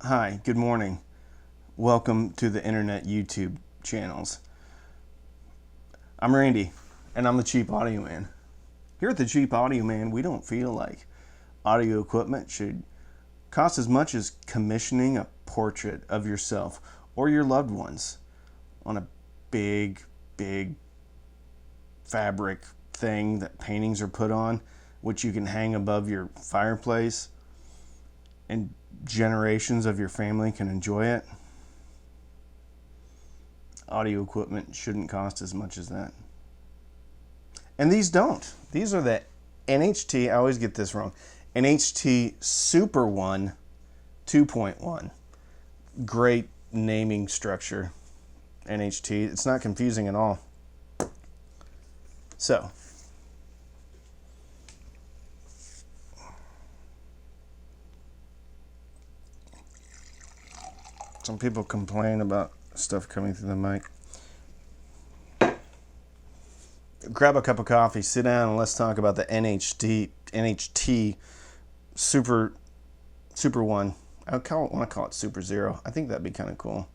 Hi, good morning. Welcome to the internet YouTube channels. I'm Randy, and I'm the Cheap Audio Man. Here at the Cheap Audio Man, we don't feel like audio equipment should cost as much as commissioning a portrait of yourself or your loved ones on a big fabric thing that paintings are put on, which you can hang above your fireplace and generations of your family can enjoy it. Audio equipment shouldn't cost as much as that. And these don't. These are the NHT, I always get this wrong, NHT Superone 2.1. Great naming structure, NHT. It's not confusing at all. So, some people complain about stuff coming through the mic. Grab a cup of coffee, sit down, and let's talk about the NHT Superone. I want to call it Super Zero. I think that'd be kind of cool.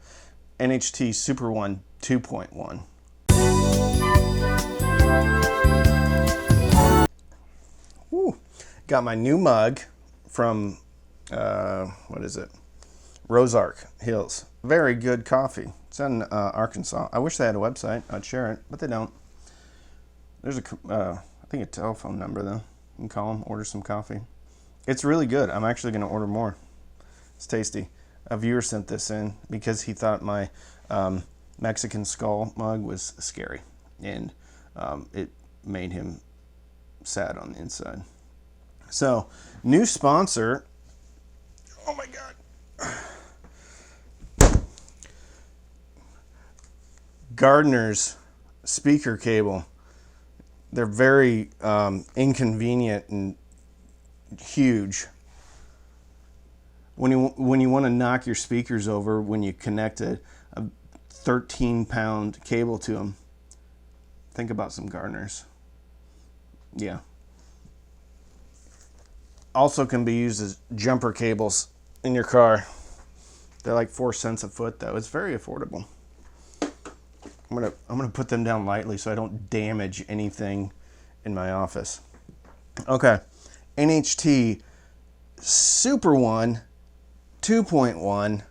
NHT Superone 2.1. Woo. Got my new mug from what is it? Ozark Hills. Very good coffee. It's in Arkansas. I wish they had a website. I'd share it, but they don't. There's I think a telephone number though. You can call them, order some coffee. It's really good. I'm actually going to order more. It's tasty. A viewer sent this in because he thought my Mexican skull mug was scary, and it made him sad on the inside. So, new sponsor. Oh my God. Gardner's speaker cable. They're very inconvenient and huge. When you want to knock your speakers over when you connect a 13-pound cable to them, think about some Gardners. Yeah. Also can be used as jumper cables in your car. They're like 4 cents a foot though. It's very affordable. I'm gonna put them down lightly so I don't damage anything in my office. Okay, NHT Superone 2.1.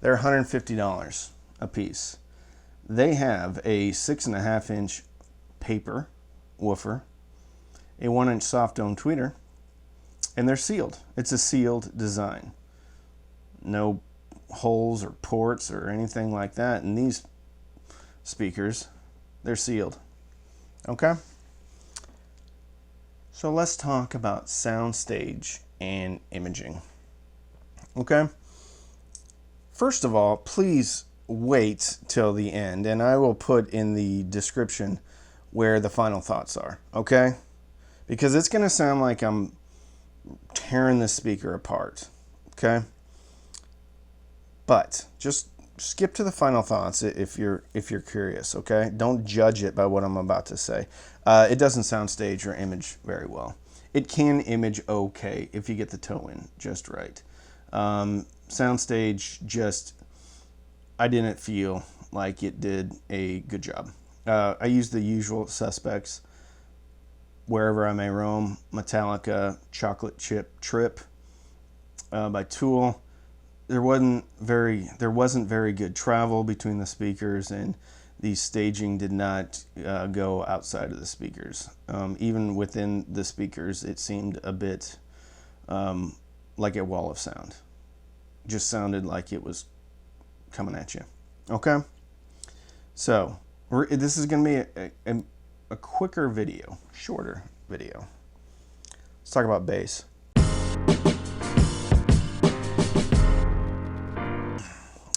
They're $150 a piece. They have a 6.5-inch paper woofer, a 1-inch soft dome tweeter, and they're sealed. It's a sealed design. No holes or ports or anything like that in these speakers. They're sealed. Okay? So let's talk about soundstage and imaging. Okay? First of all, please wait till the end, and I will put in the description where the final thoughts are. Okay? Because it's going to sound like I'm tearing the speaker apart. Okay? But just skip to the final thoughts if you're curious, okay? Don't judge it by what I'm about to say. It doesn't sound stage or image very well. It can image okay if you get the toe in just right. Soundstage, just, I didn't feel like it did a good job. I used the usual suspects wherever I may roam. Metallica, Chocolate Chip Trip by Tool. There wasn't very good travel between the speakers, and the staging did not go outside of the speakers. Even within the speakers, it seemed a bit like a wall of sound. Just sounded like it was coming at you. Okay? So, this is going to be a quicker video, shorter video. Let's talk about bass.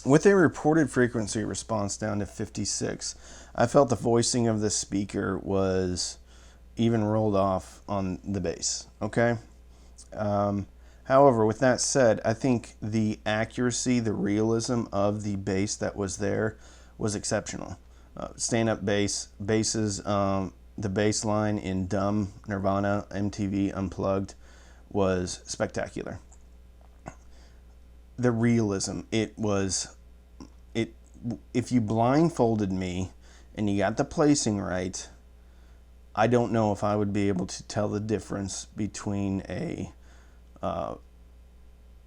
With a reported frequency response down to 56, I felt the voicing of the speaker was even rolled off on the bass, okay? However, with that said, I think the accuracy, the realism of the bass that was there was exceptional. Stand-up basses, the bass line in Dumb, Nirvana, MTV Unplugged was spectacular. the realism. If you blindfolded me and you got the placing right, I don't know if I would be able to tell the difference between a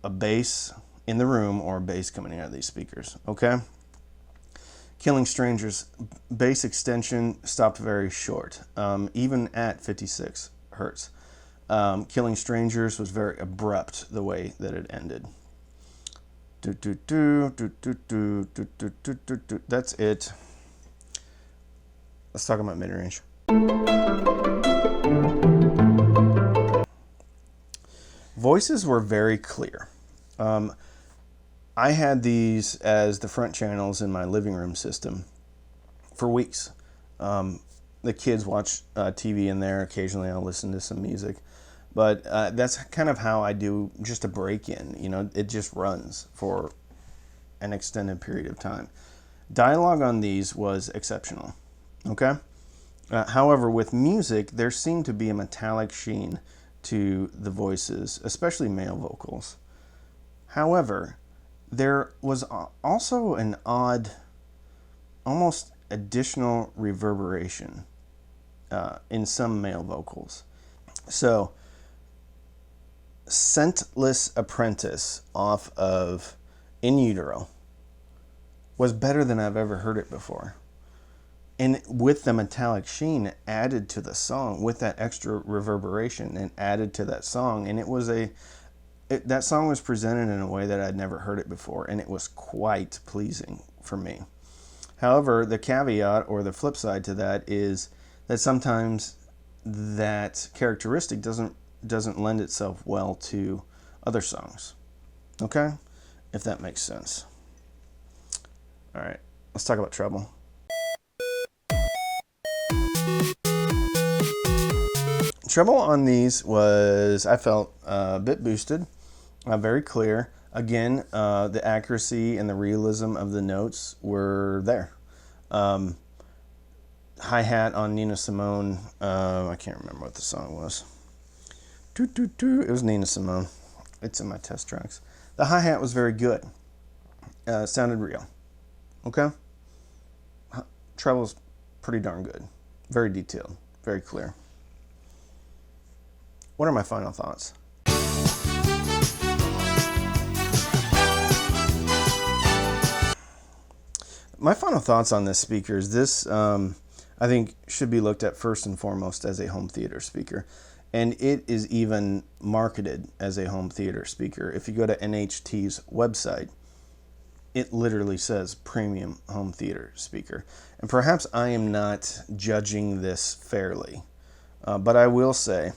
bass in the room or a bass coming out of these speakers. Okay? Killing Strangers, bass extension stopped very short, even at 56 hertz. Killing Strangers was very abrupt the way that it ended. That's it. Let's talk about midrange. Voices were very clear. I had these as the front channels in my living room system for weeks. The kids watch TV in there. Occasionally I'll listen to some music. But that's kind of how I do just a break-in. You know, it just runs for an extended period of time. Dialogue on these was exceptional. Okay? However, with music, there seemed to be a metallic sheen to the voices, especially male vocals. However, there was also an odd, almost additional reverberation in some male vocals. So, Scentless Apprentice off of In Utero was better than I've ever heard it before. And with the metallic sheen added to the song, with that extra reverberation and added to that song, and that song was presented in a way that I'd never heard it before, and it was quite pleasing for me. However, the caveat or the flip side to that is that sometimes that characteristic doesn't lend itself well to other songs. Okay? If that makes sense. All right, let's talk about treble. Treble on these was, I felt, a bit boosted, very clear. Again, the accuracy and the realism of the notes were there. Hi-hat on Nina Simone, I can't remember what the song was. It was Nina Simone. It's in my test tracks. The hi-hat was very good. Sounded real. Okay? Treble's pretty darn good. Very detailed. Very clear. What are my final thoughts? My final thoughts on this speaker is this, I think, should be looked at first and foremost as a home theater speaker. And it is even marketed as a home theater speaker. If you go to NHT's website, it literally says premium home theater speaker. And perhaps I am not judging this fairly, but I will say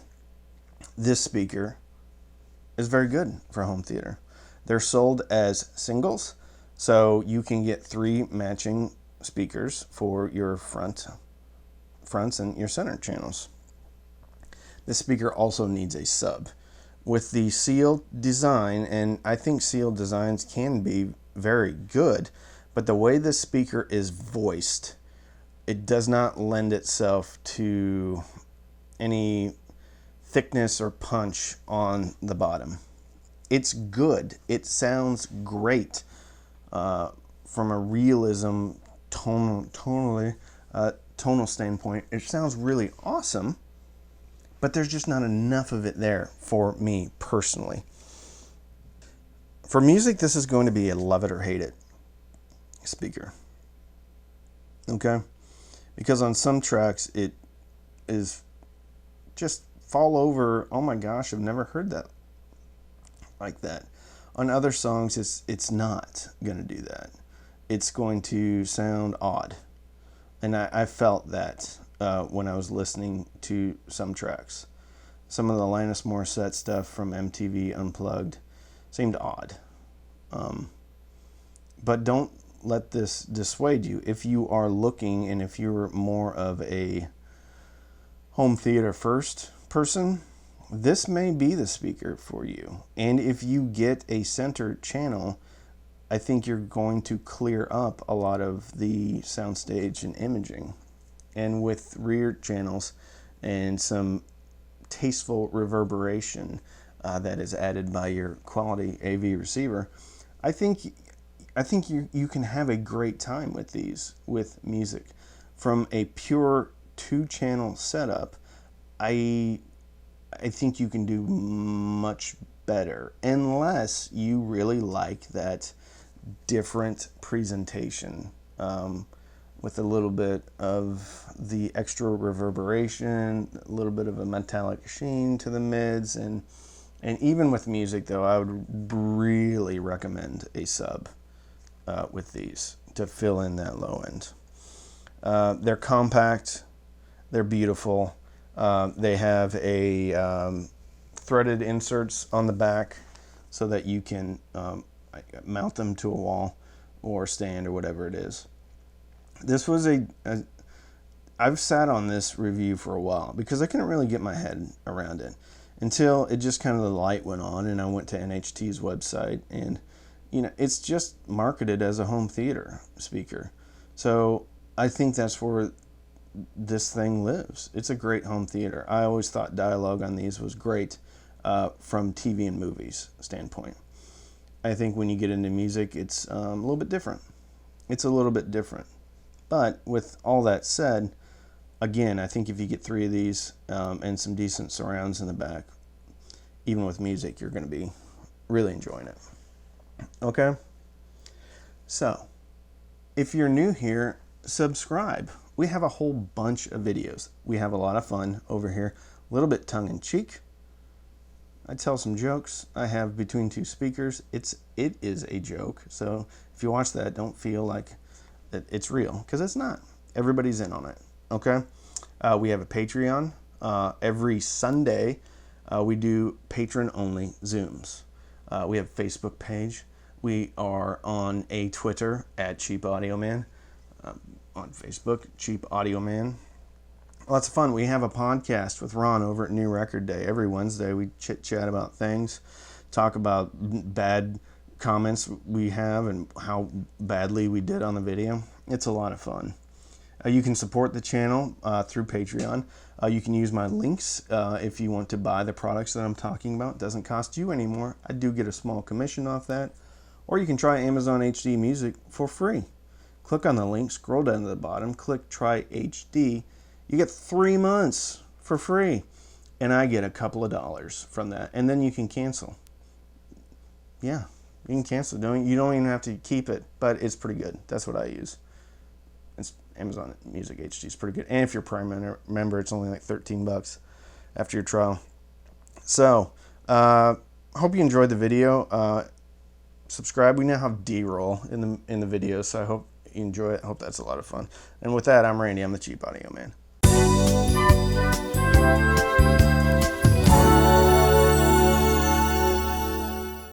this speaker is very good for home theater. They're sold as singles, so you can get 3 matching speakers for your fronts and your center channels. This speaker also needs a sub. With the sealed design, and I think sealed designs can be very good, but the way this speaker is voiced, it does not lend itself to any thickness or punch on the bottom. It's good. It sounds great from a realism tonal standpoint. It sounds really awesome, but there's just not enough of it there for me personally. For music, this is going to be a love it or hate it speaker. Okay? Because on some tracks, it is just fall over, oh my gosh, I've never heard that like that. On other songs, it's not going to do that. It's going to sound odd. And I felt that when I was listening to some tracks. Some of the Linus Morissette stuff from MTV Unplugged seemed odd. But don't let this dissuade you. If you are looking and if you're more of a home theater first person, this may be the speaker for you. And if you get a center channel, I think you're going to clear up a lot of the soundstage and imaging. And with rear channels and some tasteful reverberation that is added by your quality AV receiver, I think you can have a great time with these, with music. From a pure 2-channel setup, I think you can do much better, unless you really like that different presentation, with a little bit of the extra reverberation, a little bit of a metallic sheen to the mids, and even with music though, I would really recommend a sub with these to fill in that low end. They're compact, they're beautiful. They have a threaded inserts on the back so that you can mount them to a wall or stand or whatever it is. This was I've sat on this review for a while because I couldn't really get my head around it until it just kind of the light went on and I went to NHT's website, and it's just marketed as a home theater speaker. So I think that's where this thing lives. It's a great home theater. I always thought dialogue on these was great from TV and movies standpoint. I think when you get into music, it's a little bit different. It's a little bit different. But with all that said, again, I think if you get 3 of these and some decent surrounds in the back, even with music, you're going to be really enjoying it. Okay? So, if you're new here, subscribe. We have a whole bunch of videos. We have a lot of fun over here. A little bit tongue-in-cheek. I tell some jokes. I have between 2 speakers. It is a joke. So if you watch that, don't feel like it's real, because it's not. Everybody's in on it. Okay? We have a Patreon. Every Sunday, we do patron-only Zooms. We have a Facebook page. We are on a Twitter at Cheap Audio Man. On Facebook, Cheap Audio Man. Lots of fun. We have a podcast with Ron over at New Record Day. Every Wednesday we chit-chat about things, talk about bad comments we have and how badly we did on the video. It's a lot of fun. You can support the channel through Patreon. You can use my links if you want to buy the products that I'm talking about. It doesn't cost you anymore. I do get a small commission off that. Or you can try Amazon HD Music for free. Click on the link, scroll down to the bottom, click Try HD. You get 3 months for free. And I get a couple of dollars from that. And then you can cancel. Yeah, you can cancel. You don't even have to keep it, but it's pretty good. That's what I use. It's Amazon Music HD is pretty good. And if you're a Prime member, it's only like $13 after your trial. So, hope you enjoyed the video. Subscribe. We now have D-roll in the video, so I hope you enjoy it. I hope that's a lot of fun. And with that, I'm Randy. I'm the Cheap Audio Man.